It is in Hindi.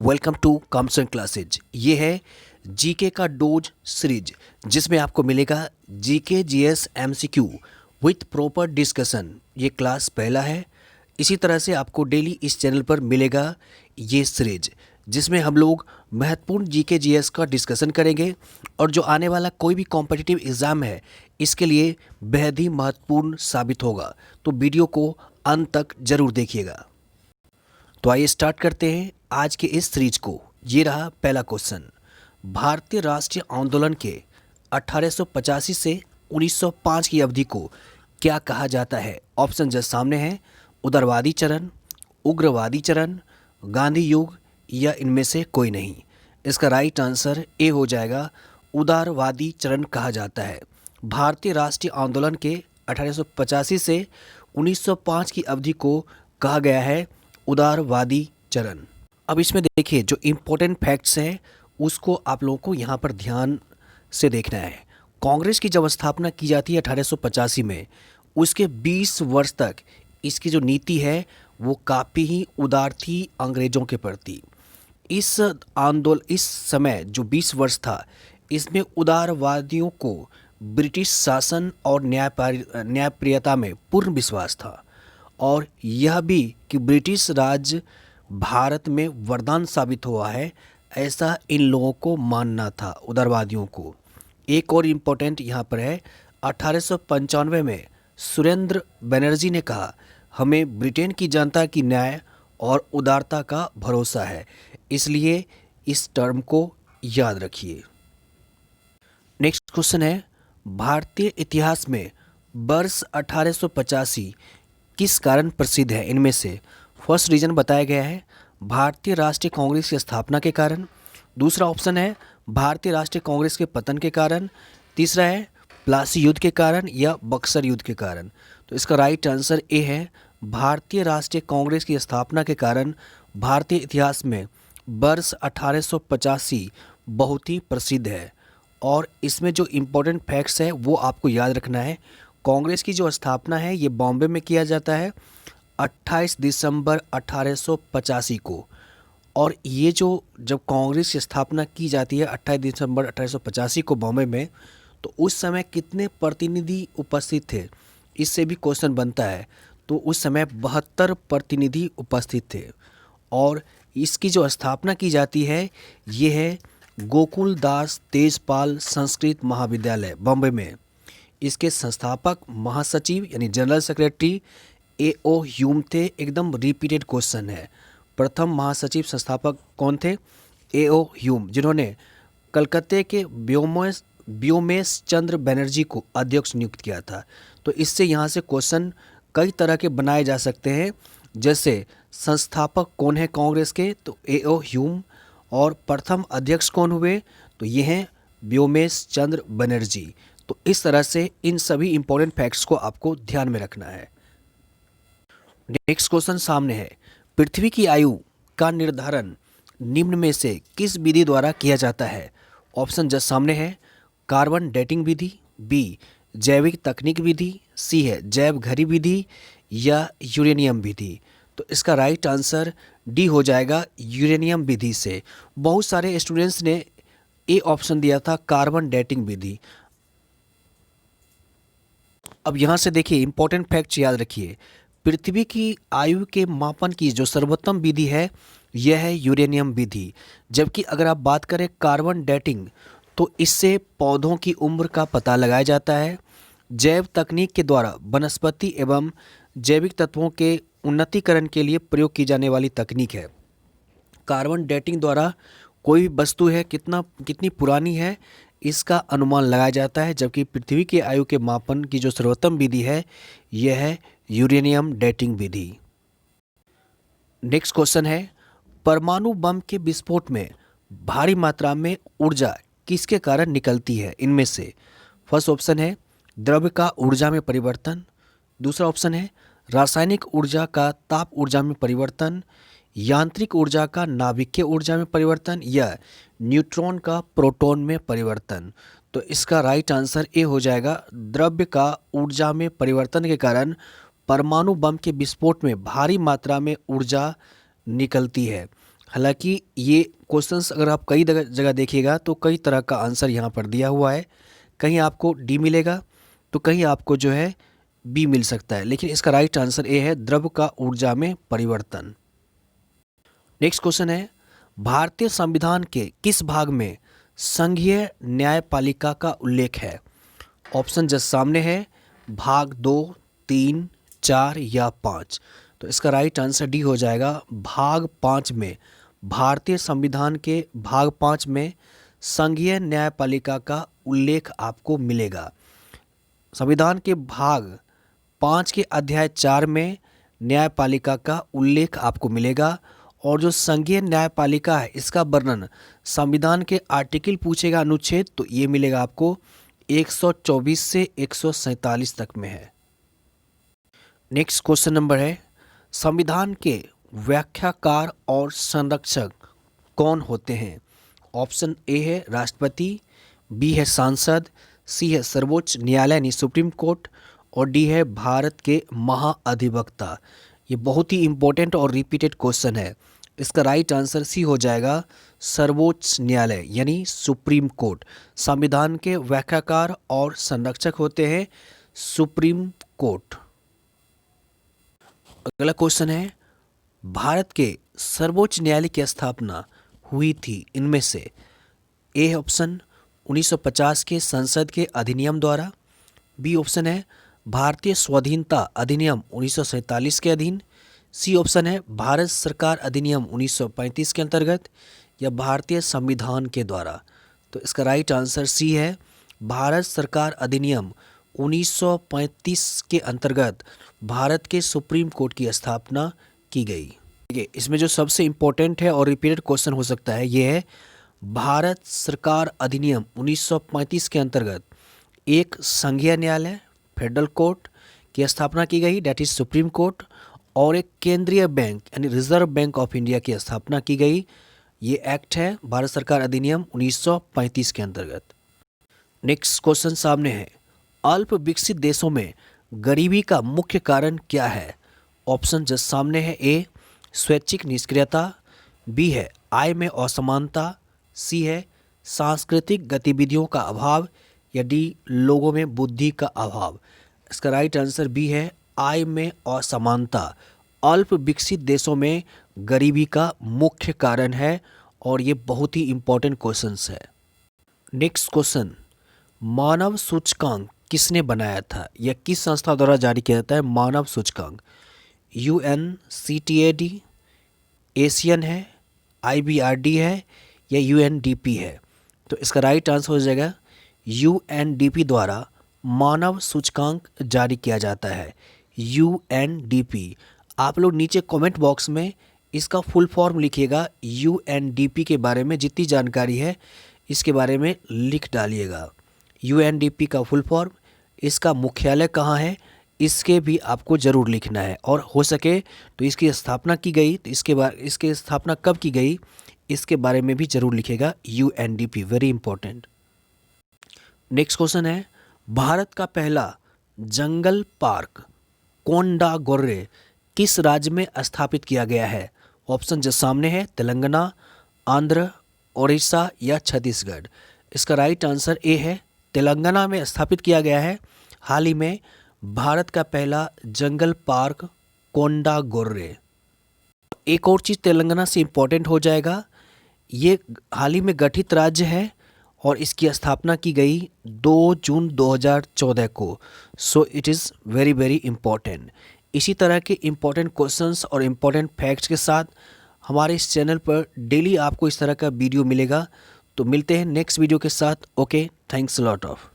Welcome to कॉम्सन classes. ये है जीके का डोज सीरीज जिसमें आपको मिलेगा GK GS MCQ with proper discussion. ये क्लास पहला है। इसी तरह से आपको डेली इस चैनल पर मिलेगा ये सीरीज जिसमें हम लोग महत्वपूर्ण जीके जीएस का डिस्कशन करेंगे और जो आने वाला कोई भी कॉम्पिटिटिव एग्ज़ाम है इसके लिए बेहद ही महत्वपूर्ण साबित होगा। तो वीडियो को अंत तक ज़रूर देखिएगा। तो आइए स्टार्ट करते हैं आज के इस सीरीज को। ये रहा पहला क्वेश्चन। भारतीय राष्ट्रीय आंदोलन के 1885 से 1905 की अवधि को क्या कहा जाता है? ऑप्शन जस्ट सामने है। उदारवादी चरण, उग्रवादी चरण, गांधी युग या इनमें से कोई नहीं। इसका राइट आंसर ए हो जाएगा। उदारवादी चरण कहा जाता है। भारतीय राष्ट्रीय आंदोलन के 1885 से 1905 की अवधि को कहा गया है उदारवादी चरण। अब इसमें देखिए जो इम्पोर्टेंट फैक्ट्स हैं उसको आप लोगों को यहाँ पर ध्यान से देखना है। कांग्रेस की जब स्थापना की जाती है 1885 में, उसके 20 वर्ष तक इसकी जो नीति है वो काफ़ी ही उदार थी अंग्रेज़ों के प्रति। इस समय जो 20 वर्ष था इसमें उदारवादियों को ब्रिटिश शासन और न्यायप्रियता में पूर्ण विश्वास था और यह भी कि ब्रिटिश राज भारत में वरदान साबित हुआ है, ऐसा इन लोगों को मानना था उदारवादियों को। एक और इम्पोर्टेंट यहाँ पर है, 1895 में सुरेंद्र बनर्जी ने कहा हमें ब्रिटेन की जनता की न्याय और उदारता का भरोसा है, इसलिए इस टर्म को याद रखिए। नेक्स्ट क्वेश्चन है, भारतीय इतिहास में वर्ष 1885 किस कारण प्रसिद्ध है? इनमें से फर्स्ट रीजन बताया गया है भारतीय राष्ट्रीय कांग्रेस की स्थापना के कारण। दूसरा ऑप्शन है भारतीय राष्ट्रीय कांग्रेस के पतन के कारण। तीसरा है प्लासी युद्ध के कारण या बक्सर युद्ध के कारण। तो इसका राइट आंसर ए है। भारतीय राष्ट्रीय कांग्रेस की स्थापना के कारण भारतीय इतिहास में वर्ष 1885 बहुत ही प्रसिद्ध है। और इसमें जो इम्पोर्टेंट फैक्ट्स है वो आपको याद रखना है। कांग्रेस की जो स्थापना है ये बॉम्बे में किया जाता है 28 दिसंबर 1885 को। और ये जो जब कांग्रेस की स्थापना की जाती है 28 दिसंबर 1885 को बॉम्बे में, तो उस समय कितने प्रतिनिधि उपस्थित थे इससे भी क्वेश्चन बनता है। तो उस समय 72 प्रतिनिधि उपस्थित थे। और इसकी जो स्थापना की जाती है ये है गोकुल दास तेजपाल संस्कृत महाविद्यालय बॉम्बे में। इसके संस्थापक महासचिव यानी जनरल सेक्रेटरी ए.ओ. ह्यूम थे। एकदम रिपीटेड क्वेश्चन है। प्रथम महासचिव संस्थापक कौन थे? ए.ओ. ह्यूम, जिन्होंने कलकत्ते के व्योमेश चंद्र बनर्जी को अध्यक्ष नियुक्त किया था। तो इससे यहाँ से क्वेश्चन कई तरह के बनाए जा सकते हैं, जैसे संस्थापक कौन है कांग्रेस के? तो ए.ओ. ह्यूम। और प्रथम अध्यक्ष कौन हुए? तो ये हैं व्योमेश चंद्र बनर्जी। तो इस तरह से इन सभी इंपॉर्टेंट फैक्ट्स को आपको ध्यान में रखना है। नेक्स्ट क्वेश्चन सामने है, पृथ्वी की आयु का निर्धारण निम्न में से किस विधि द्वारा किया जाता है? ऑप्शन जस्ट सामने है। कार्बन डेटिंग विधि, बी जैविक तकनीक विधि, सी है जैव घड़ी विधि या यूरेनियम विधि। तो इसका राइट आंसर डी हो जाएगा यूरेनियम विधि से। बहुत सारे स्टूडेंट्स ने ए ऑप्शन दिया था कार्बन डेटिंग विधि। अब यहाँ से देखिए इंपॉर्टेंट फैक्ट्स याद रखिए। पृथ्वी की आयु के मापन की जो सर्वोत्तम विधि है यह है यूरेनियम विधि। जबकि अगर आप बात करें कार्बन डेटिंग, तो इससे पौधों की उम्र का पता लगाया जाता है। जैव तकनीक के द्वारा वनस्पति एवं जैविक तत्वों के उन्नतीकरण के लिए प्रयोग की जाने वाली तकनीक है। कार्बन डेटिंग द्वारा कोई भी वस्तु है कितनी पुरानी है इसका अनुमान लगाया जाता है, जबकि पृथ्वी की आयु के मापन की जो सर्वोत्तम विधि है यह है यूरेनियम डेटिंग विधि। नेक्स्ट क्वेश्चन है, परमाणु बम के विस्फोट में भारी मात्रा में ऊर्जा किसके कारण निकलती है? इनमें से फर्स्ट ऑप्शन है द्रव्य का ऊर्जा में परिवर्तन। दूसरा ऑप्शन है रासायनिक ऊर्जा का ताप ऊर्जा में परिवर्तन, यांत्रिक ऊर्जा का नाभिकीय ऊर्जा में परिवर्तन या न्यूट्रॉन का प्रोटॉन में परिवर्तन। तो इसका राइट आंसर ए हो जाएगा। द्रव्य का ऊर्जा में परिवर्तन के कारण परमाणु बम के विस्फोट में भारी मात्रा में ऊर्जा निकलती है। हालांकि ये क्वेश्चंस अगर आप कई जगह देखिएगा तो कई तरह का आंसर यहाँ पर दिया हुआ है। कहीं आपको डी मिलेगा तो कहीं आपको जो है बी मिल सकता है, लेकिन इसका राइट आंसर ए है द्रव का ऊर्जा में परिवर्तन। नेक्स्ट क्वेश्चन है, भारतीय संविधान के किस भाग में संघीय न्यायपालिका का उल्लेख है? ऑप्शन जस्ट सामने है, भाग 2, 3, 4 या 5। तो इसका राइट आंसर डी हो जाएगा, भाग 5 में। भारतीय संविधान के भाग 5 में संघीय न्यायपालिका का उल्लेख आपको मिलेगा। संविधान के भाग 5 के अध्याय 4 में न्यायपालिका का उल्लेख आपको मिलेगा। और जो संघीय न्यायपालिका है इसका वर्णन संविधान के आर्टिकल पूछेगा, अनुच्छेद, तो ये मिलेगा आपको 124 से 147 तक में है। नेक्स्ट क्वेश्चन नंबर है, संविधान के व्याख्याकार और संरक्षक कौन होते हैं? ऑप्शन ए है राष्ट्रपति, बी है सांसद, सी है सर्वोच्च न्यायालय यानी सुप्रीम कोर्ट, और डी है भारत के महाअधिवक्ता। ये बहुत ही इंपॉर्टेंट और रिपीटेड क्वेश्चन है। इसका राइट आंसर सी हो जाएगा, सर्वोच्च न्यायालय यानी सुप्रीम कोर्ट। संविधान के व्याख्याकार और संरक्षक होते हैं सुप्रीम कोर्ट। अगला क्वेश्चन है, भारत के सर्वोच्च न्यायालय की स्थापना हुई थी इनमें से? ए ऑप्शन 1950 के संसद के अधिनियम द्वारा, बी ऑप्शन है भारतीय स्वाधीनता अधिनियम 1947 के अधीन, सी ऑप्शन है भारत सरकार अधिनियम 1935 के अंतर्गत, या भारतीय संविधान के द्वारा। तो इसका राइट आंसर सी है, भारत सरकार अधिनियम 1935 के अंतर्गत भारत के सुप्रीम कोर्ट की स्थापना की गई। ठीक है, इसमें जो सबसे इम्पोर्टेंट है और रिपीटेड क्वेश्चन हो सकता है ये है, भारत सरकार अधिनियम 1935 के अंतर्गत एक संघीय न्यायालय फेडरल कोर्ट की स्थापना की गई, डेट इज सुप्रीम कोर्ट, और एक केंद्रीय बैंक यानी रिजर्व बैंक ऑफ इंडिया की स्थापना की गई। ये एक्ट है भारत सरकार अधिनियम 1935 के अंतर्गत। नेक्स्ट क्वेश्चन सामने है, अल्प विकसित देशों में गरीबी का मुख्य कारण क्या है? ऑप्शन जस्ट सामने है, ए स्वैच्छिक निष्क्रियता, बी है आय में असमानता, सी है सांस्कृतिक गतिविधियों का अभाव, या डी लोगों में बुद्धि का अभाव। इसका राइट आंसर बी है, आय में असमानता अल्प विकसित देशों में गरीबी का मुख्य कारण है, और ये बहुत ही इंपॉर्टेंट क्वेश्चंस है। नेक्स्ट क्वेश्चन, मानव सूचकांक किसने बनाया था या किस संस्था द्वारा जारी किया जाता है मानव सूचकांक? UNCTAD, एशियन है, IBRD है, या UNDP है? तो इसका राइट आंसर हो जाएगा, UNDP द्वारा मानव सूचकांक जारी किया जाता है, UNDP। आप लोग नीचे कमेंट बॉक्स में इसका फुल फॉर्म लिखिएगा, UNDP के बारे में जितनी जानकारी है इसके बारे में लिख डालिएगा। UNDP का फुल फॉर्म, इसका मुख्यालय कहाँ है, इसके भी आपको ज़रूर लिखना है, और हो सके तो इसकी स्थापना की गई तो इसके स्थापना कब की गई इसके बारे में भी ज़रूर लिखेगा, UNDP, very important. Next question है, भारत का पहला जंगल पार्क कोंडागोर्रे किस राज्य में स्थापित किया गया है? ऑप्शन जो सामने है, तेलंगाना, आंध्र, ओडिशा या छत्तीसगढ़। इसका राइट आंसर ए है, तेलंगाना में स्थापित किया गया है। हाल ही में भारत का पहला जंगल पार्क कोंडागोर्रे। एक और चीज़ तेलंगाना से इम्पोर्टेंट हो जाएगा, ये हाल ही में गठित राज्य है और इसकी स्थापना की गई 2 जून 2014 को। So it is very very important. इसी तरह के इम्पॉर्टेंट क्वेश्चंस और इम्पॉर्टेंट फैक्ट्स के साथ हमारे इस चैनल पर डेली आपको इस तरह का वीडियो मिलेगा। तो मिलते हैं नेक्स्ट वीडियो के साथ। Okay, thanks a lot of.